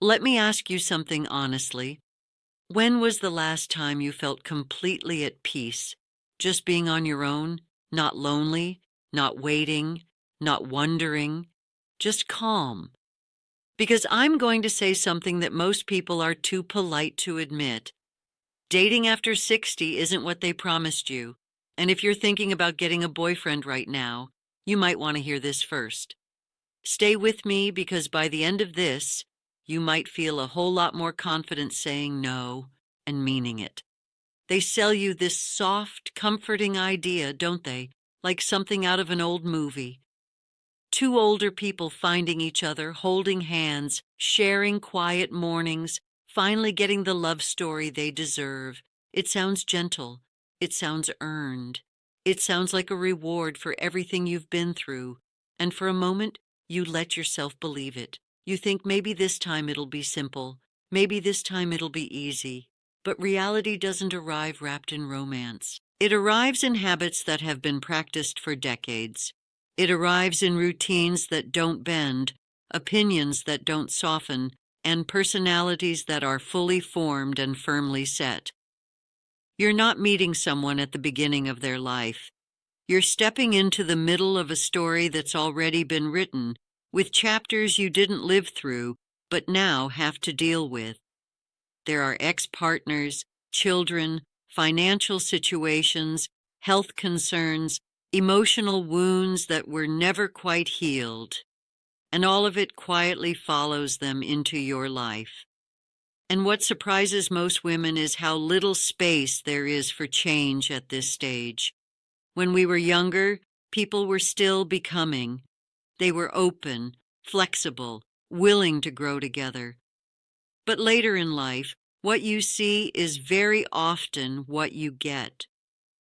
Let me ask you something honestly. When was the last time you felt completely at peace, just being on your own, not lonely, not waiting, not wondering, just calm? Because I'm going to say something that most people are too polite to admit. Dating after 60 isn't what they promised you. And if you're thinking about getting a boyfriend right now, you might want to hear this first. Stay with me because by the end of this, you might feel a whole lot more confident saying no and meaning it. They sell you this soft, comforting idea, don't they? Like something out of an old movie. Two older people finding each other, holding hands, sharing quiet mornings, finally getting the love story they deserve. It sounds gentle. It sounds earned. It sounds like a reward for everything you've been through. And for a moment, you let yourself believe it. You think maybe this time it'll be simple. Maybe this time it'll be easy. But reality doesn't arrive wrapped in romance. It arrives in habits that have been practiced for decades. It arrives in routines that don't bend, opinions that don't soften, and personalities that are fully formed and firmly set. You're not meeting someone at the beginning of their life. You're stepping into the middle of a story that's already been written, with chapters you didn't live through, but now have to deal with. There are ex-partners, children, financial situations, health concerns, emotional wounds that were never quite healed, and all of it quietly follows them into your life. And what surprises most women is how little space there is for change at this stage. When we were younger, people were still becoming. They were open, flexible, willing to grow together. But later in life, what you see is very often what you get.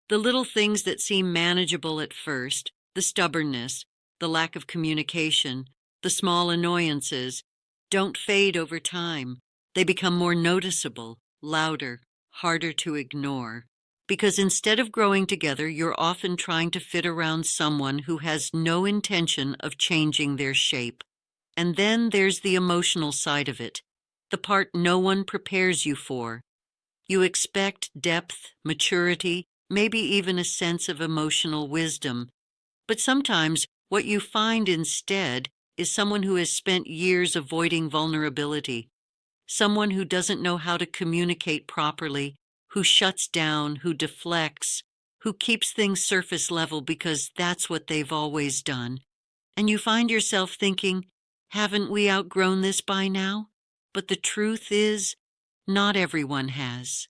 The little things that seem manageable at first, the stubbornness, the lack of communication, the small annoyances, don't fade over time. They become more noticeable, louder, harder to ignore. Because instead of growing together, you're often trying to fit around someone who has no intention of changing their shape. And then there's the emotional side of it, the part no one prepares you for. You expect depth, maturity, maybe even a sense of emotional wisdom. But sometimes what you find instead is someone who has spent years avoiding vulnerability, someone who doesn't know how to communicate properly, who shuts down, who deflects, who keeps things surface level because that's what they've always done. And you find yourself thinking, haven't we outgrown this by now? But the truth is, not everyone has.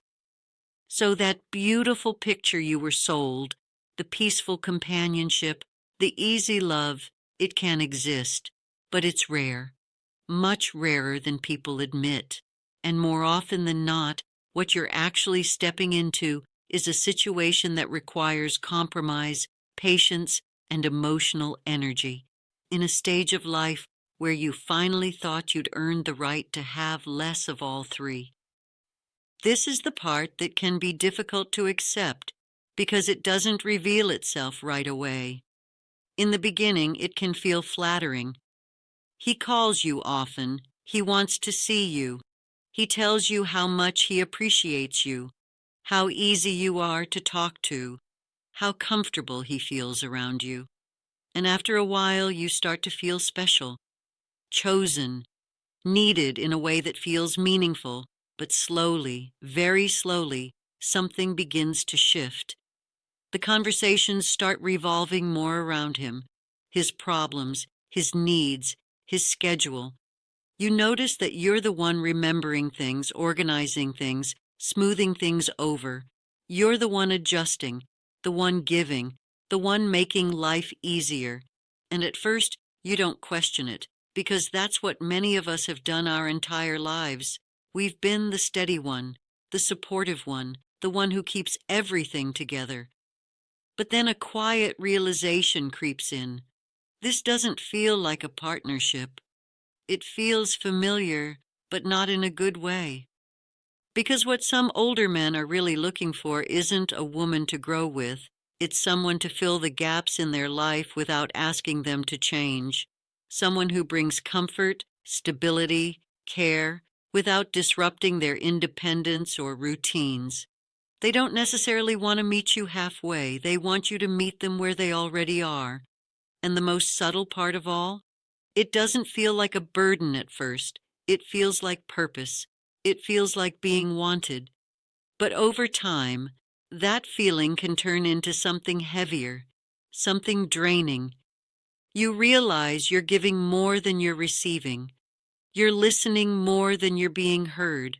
So that beautiful picture you were sold, the peaceful companionship, the easy love, it can exist, but it's rare, much rarer than people admit. And more often than not, what you're actually stepping into is a situation that requires compromise, patience, and emotional energy. In a stage of life where you finally thought you'd earned the right to have less of all three. This is the part that can be difficult to accept because it doesn't reveal itself right away. In the beginning, it can feel flattering. He calls you often. He wants to see you. He tells you how much he appreciates you, how easy you are to talk to, how comfortable he feels around you. And after a while, you start to feel special, chosen, needed in a way that feels meaningful. But slowly, very slowly, something begins to shift. The conversations start revolving more around him, his problems, his needs, his schedule. You notice that you're the one remembering things, organizing things, smoothing things over. You're the one adjusting, the one giving, the one making life easier. And at first, you don't question it, because that's what many of us have done our entire lives. We've been the steady one, the supportive one, the one who keeps everything together. But then a quiet realization creeps in. This doesn't feel like a partnership. It feels familiar, but not in a good way. Because what some older men are really looking for isn't a woman to grow with. It's someone to fill the gaps in their life without asking them to change. Someone who brings comfort, stability, care, without disrupting their independence or routines. They don't necessarily want to meet you halfway. They want you to meet them where they already are. And the most subtle part of all, it doesn't feel like a burden at first. It feels like purpose. It feels like being wanted. But over time, that feeling can turn into something heavier, something draining. You realize you're giving more than you're receiving. You're listening more than you're being heard.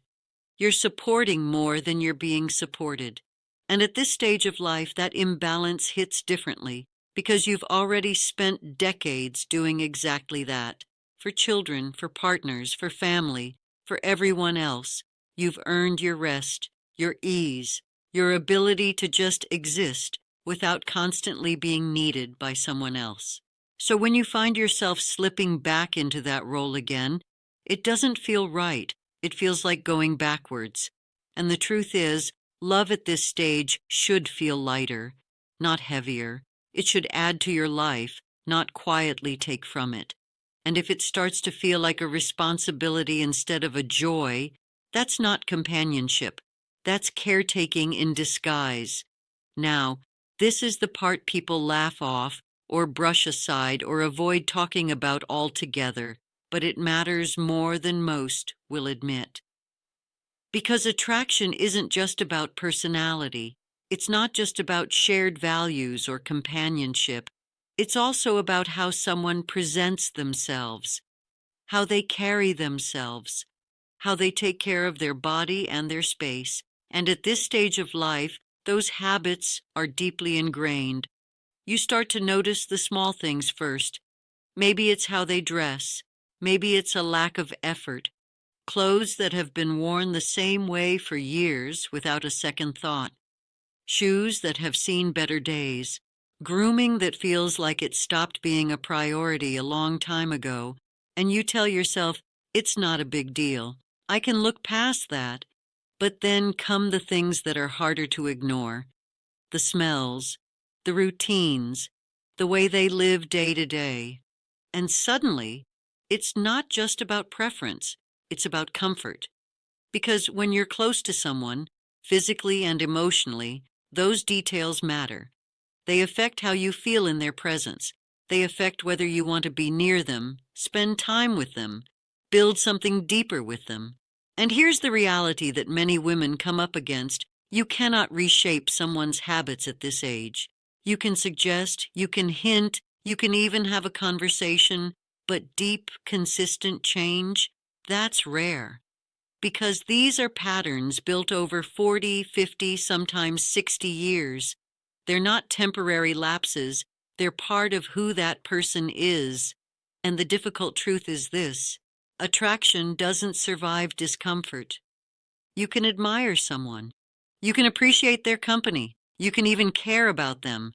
You're supporting more than you're being supported. And at this stage of life, that imbalance hits differently because you've already spent decades doing exactly that. For children, for partners, for family, for everyone else, you've earned your rest, your ease, your ability to just exist without constantly being needed by someone else. So when you find yourself slipping back into that role again, it doesn't feel right. It feels like going backwards. And the truth is, love at this stage should feel lighter, not heavier. It should add to your life, not quietly take from it. And if it starts to feel like a responsibility instead of a joy, that's not companionship. That's caretaking in disguise. Now, this is the part people laugh off or brush aside or avoid talking about altogether, but it matters more than most will admit. Because attraction isn't just about personality. It's not just about shared values or companionship. It's also about how someone presents themselves, how they carry themselves, how they take care of their body and their space. And at this stage of life, those habits are deeply ingrained. You start to notice the small things first. Maybe it's how they dress. Maybe it's a lack of effort. Clothes that have been worn the same way for years without a second thought. Shoes that have seen better days. Grooming that feels like it stopped being a priority a long time ago. And you tell yourself, it's not a big deal. I can look past that. But then come the things that are harder to ignore. The smells, the routines, the way they live day to day. And suddenly, it's not just about preference, it's about comfort. Because when you're close to someone, physically and emotionally, those details matter. They affect how you feel in their presence. They affect whether you want to be near them, spend time with them, build something deeper with them. And here's the reality that many women come up against. You cannot reshape someone's habits at this age. You can suggest, you can hint, you can even have a conversation, but deep, consistent change, that's rare. Because these are patterns built over 40, 50, sometimes 60 years. They're not temporary lapses, they're part of who that person is. And the difficult truth is this: attraction doesn't survive discomfort. You can admire someone. You can appreciate their company. You can even care about them.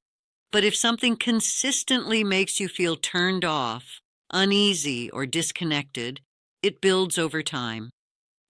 But if something consistently makes you feel turned off, uneasy, or disconnected, it builds over time.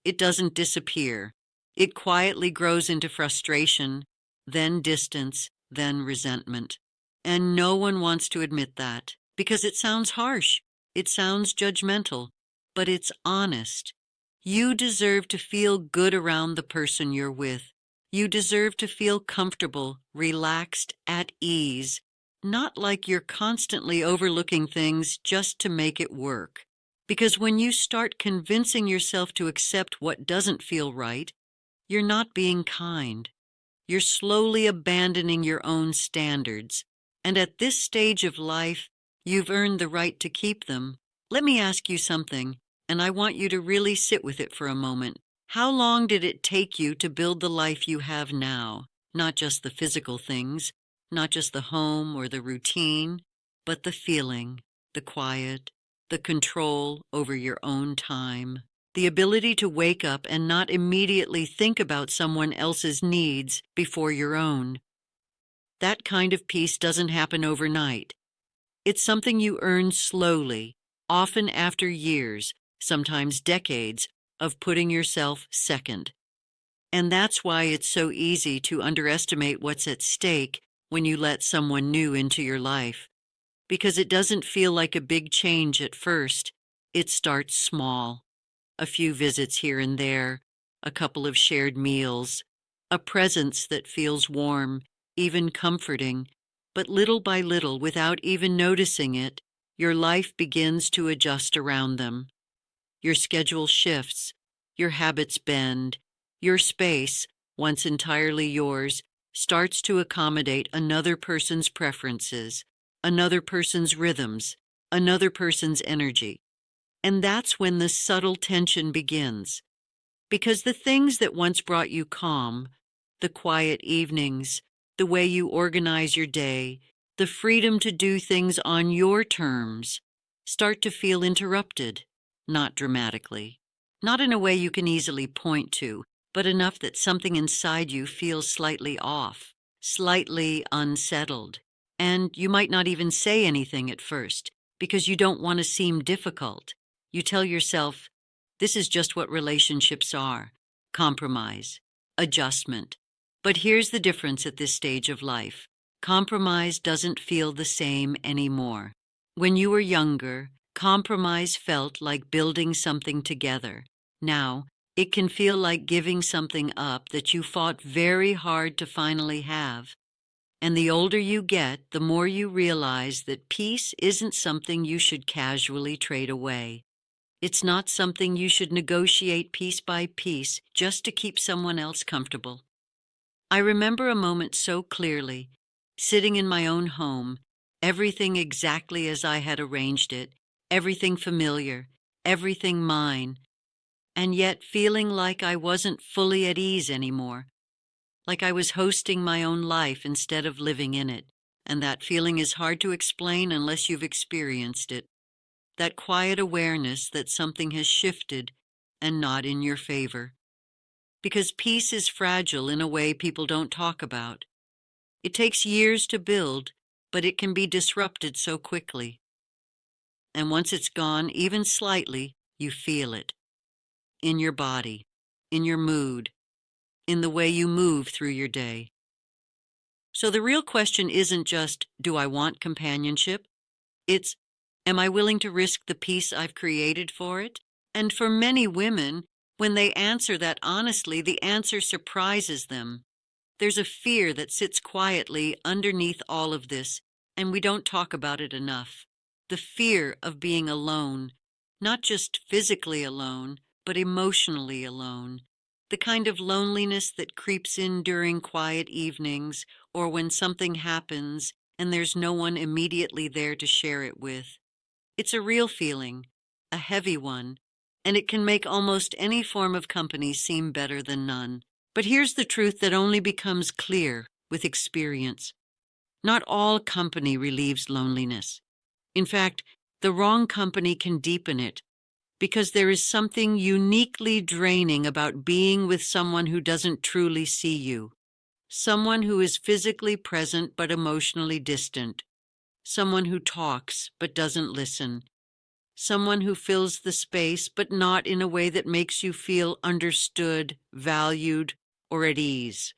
It doesn't disappear. It quietly grows into frustration, then distance, then resentment. And no one wants to admit that, because it sounds harsh. It sounds judgmental, but it's honest. You deserve to feel good around the person you're with. You deserve to feel comfortable, relaxed, at ease, not like you're constantly overlooking things just to make it work. Because when you start convincing yourself to accept what doesn't feel right, you're not being kind. You're slowly abandoning your own standards. And at this stage of life, you've earned the right to keep them. Let me ask you something, and I want you to really sit with it for a moment. How long did it take you to build the life you have now? Not just the physical things, not just the home or the routine, but the feeling, the quiet, the control over your own time, the ability to wake up and not immediately think about someone else's needs before your own. That kind of peace doesn't happen overnight. It's something you earn slowly, often after years, sometimes decades, of putting yourself second. And that's why it's so easy to underestimate what's at stake when you let someone new into your life. Because it doesn't feel like a big change at first. It starts small. a few visits here and there, a couple of shared meals, a presence that feels warm, even comforting, but little by little, without even noticing it, your life begins to adjust around them. Your schedule shifts, your habits bend, your space, once entirely yours, starts to accommodate another person's preferences, another person's rhythms, another person's energy. And that's when the subtle tension begins. Because the things that once brought you calm, the quiet evenings, the way you organize your day, the freedom to do things on your terms, start to feel interrupted, not dramatically, not in a way you can easily point to, but enough that something inside you feels slightly off, slightly unsettled. And you might not even say anything at first, because you don't want to seem difficult. You tell yourself, this is just what relationships are: compromise, adjustment. But here's the difference at this stage of life. Compromise doesn't feel the same anymore. When you were younger, compromise felt like building something together. Now, it can feel like giving something up that you fought very hard to finally have. And the older you get, the more you realize that peace isn't something you should casually trade away. It's not something you should negotiate piece by piece just to keep someone else comfortable. I remember a moment so clearly, sitting in my own home, everything exactly as I had arranged it, everything familiar, everything mine, and yet feeling like I wasn't fully at ease anymore, like I was hosting my own life instead of living in it. And that feeling is hard to explain unless you've experienced it. That quiet awareness that something has shifted and not in your favor. Because peace is fragile in a way people don't talk about. It takes years to build, but it can be disrupted so quickly. And once it's gone, even slightly, you feel it. In your body, in your mood, in the way you move through your day. So the real question isn't just, do I want companionship? It's, am I willing to risk the peace I've created for it? And for many women, when they answer that honestly, the answer surprises them. There's a fear that sits quietly underneath all of this, and we don't talk about it enough. The fear of being alone, not just physically alone, but emotionally alone. The kind of loneliness that creeps in during quiet evenings or when something happens and there's no one immediately there to share it with. It's a real feeling, a heavy one, and it can make almost any form of company seem better than none. But here's the truth that only becomes clear with experience. Not all company relieves loneliness. In fact, the wrong company can deepen it, because there is something uniquely draining about being with someone who doesn't truly see you. Someone who is physically present but emotionally distant. Someone who talks but doesn't listen. Someone who fills the space but not in a way that makes you feel understood, valued, or at ease.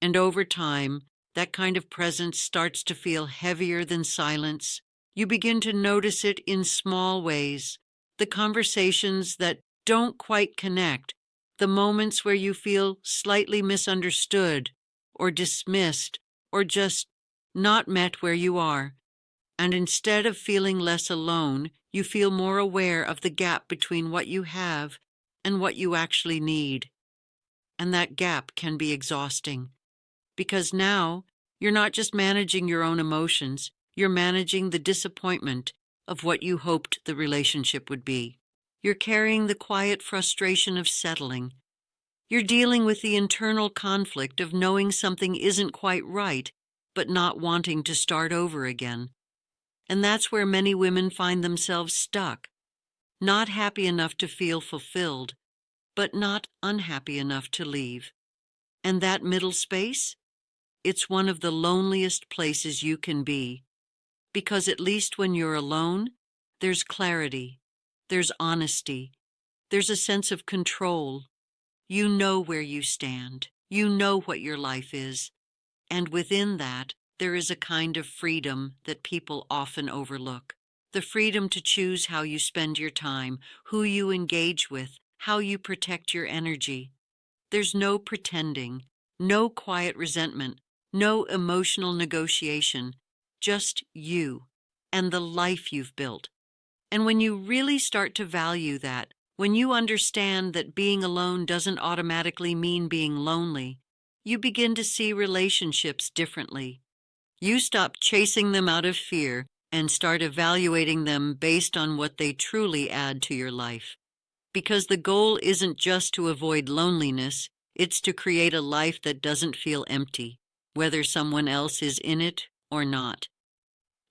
And over time, that kind of presence starts to feel heavier than silence. You begin to notice it in small ways. The conversations that don't quite connect, the moments where you feel slightly misunderstood or dismissed or just not met where you are. And instead of feeling less alone, you feel more aware of the gap between what you have and what you actually need. And that gap can be exhausting, because now you're not just managing your own emotions, you're managing the disappointment of what you hoped the relationship would be. You're carrying the quiet frustration of settling. You're dealing with the internal conflict of knowing something isn't quite right, but not wanting to start over again. And that's where many women find themselves stuck, not happy enough to feel fulfilled, but not unhappy enough to leave. And that middle space? It's one of the loneliest places you can be, because at least when you're alone, there's clarity, there's honesty, there's a sense of control. You know where you stand, you know what your life is, and within that, there is a kind of freedom that people often overlook. The freedom to choose how you spend your time, who you engage with, how you protect your energy. There's no pretending, no quiet resentment, no emotional negotiation, just you and the life you've built. And when you really start to value that, when you understand that being alone doesn't automatically mean being lonely, you begin to see relationships differently. You stop chasing them out of fear and start evaluating them based on what they truly add to your life. Because the goal isn't just to avoid loneliness, it's to create a life that doesn't feel empty, whether someone else is in it or not.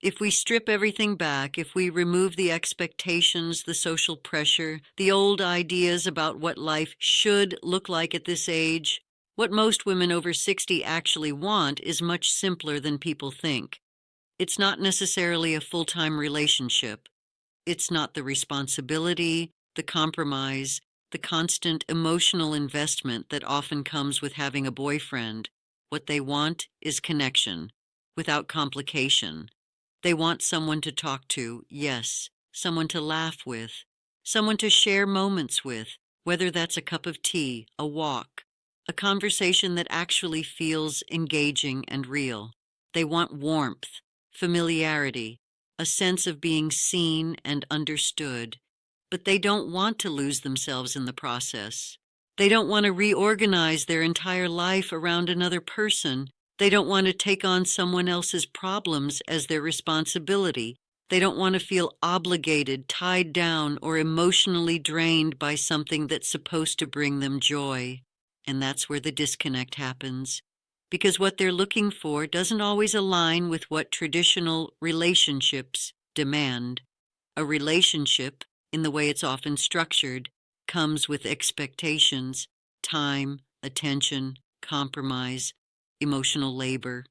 If we strip everything back, if we remove the expectations, the social pressure, the old ideas about what life should look like at this age, what most women over 60 actually want is much simpler than people think. It's not necessarily a full-time relationship. It's not the responsibility, the compromise, the constant emotional investment that often comes with having a boyfriend. What they want is connection, without complication. They want someone to talk to, yes, someone to laugh with, someone to share moments with, whether that's a cup of tea, a walk, a conversation that actually feels engaging and real. They want warmth, familiarity, a sense of being seen and understood, but they don't want to lose themselves in the process. They don't want to reorganize their entire life around another person. They don't want to take on someone else's problems as their responsibility. They don't want to feel obligated, tied down, or emotionally drained by something that's supposed to bring them joy. And that's where the disconnect happens. Because what they're looking for doesn't always align with what traditional relationships demand. A relationship, in the way it's often structured, comes with expectations, time, attention, compromise, emotional labor.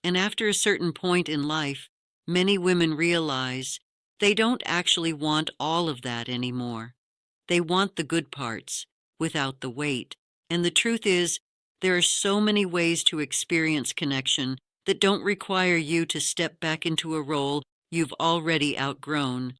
And after a certain point in life, many women realize they don't actually want all of that anymore. They want the good parts, without the weight. And the truth is, there are so many ways to experience connection that don't require you to step back into a role you've already outgrown.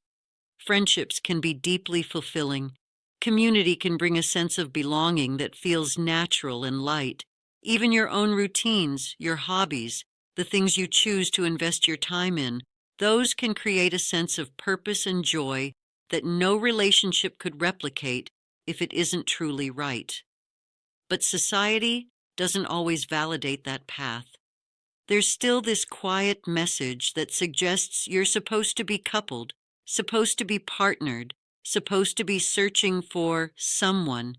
Friendships can be deeply fulfilling. Community can bring a sense of belonging that feels natural and light. Even your own routines, your hobbies, the things you choose to invest your time in, those can create a sense of purpose and joy that no relationship could replicate if it isn't truly right. But society doesn't always validate that path. There's still this quiet message that suggests you're supposed to be coupled, supposed to be partnered, supposed to be searching for someone.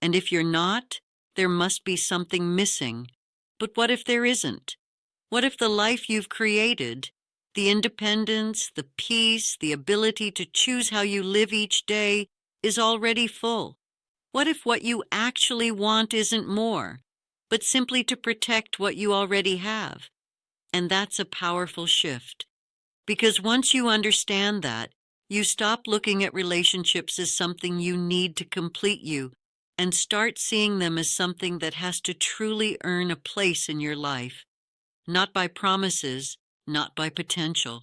And if you're not, there must be something missing. But what if there isn't? What if the life you've created, the independence, the peace, the ability to choose how you live each day, is already full? What if what you actually want isn't more, but simply to protect what you already have? And that's a powerful shift. Because once you understand that, you stop looking at relationships as something you need to complete you, and start seeing them as something that has to truly earn a place in your life, not by promises, not by potential,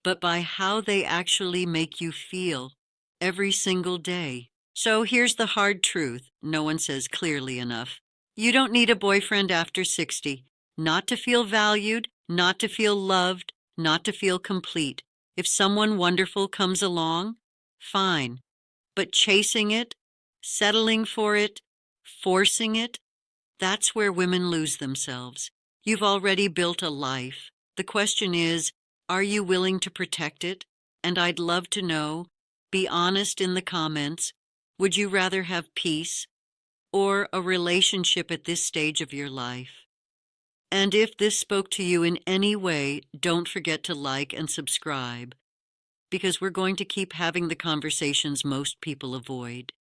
but by how they actually make you feel every single day. So here's the hard truth no one says clearly enough. You don't need a boyfriend after 60, not to feel valued, not to feel loved, not to feel complete. If someone wonderful comes along, fine. But chasing it, settling for it, forcing it, that's where women lose themselves. You've already built a life. The question is, are you willing to protect it? And I'd love to know, be honest in the comments, would you rather have peace or a relationship at this stage of your life? And if this spoke to you in any way, don't forget to like and subscribe, because we're going to keep having the conversations most people avoid.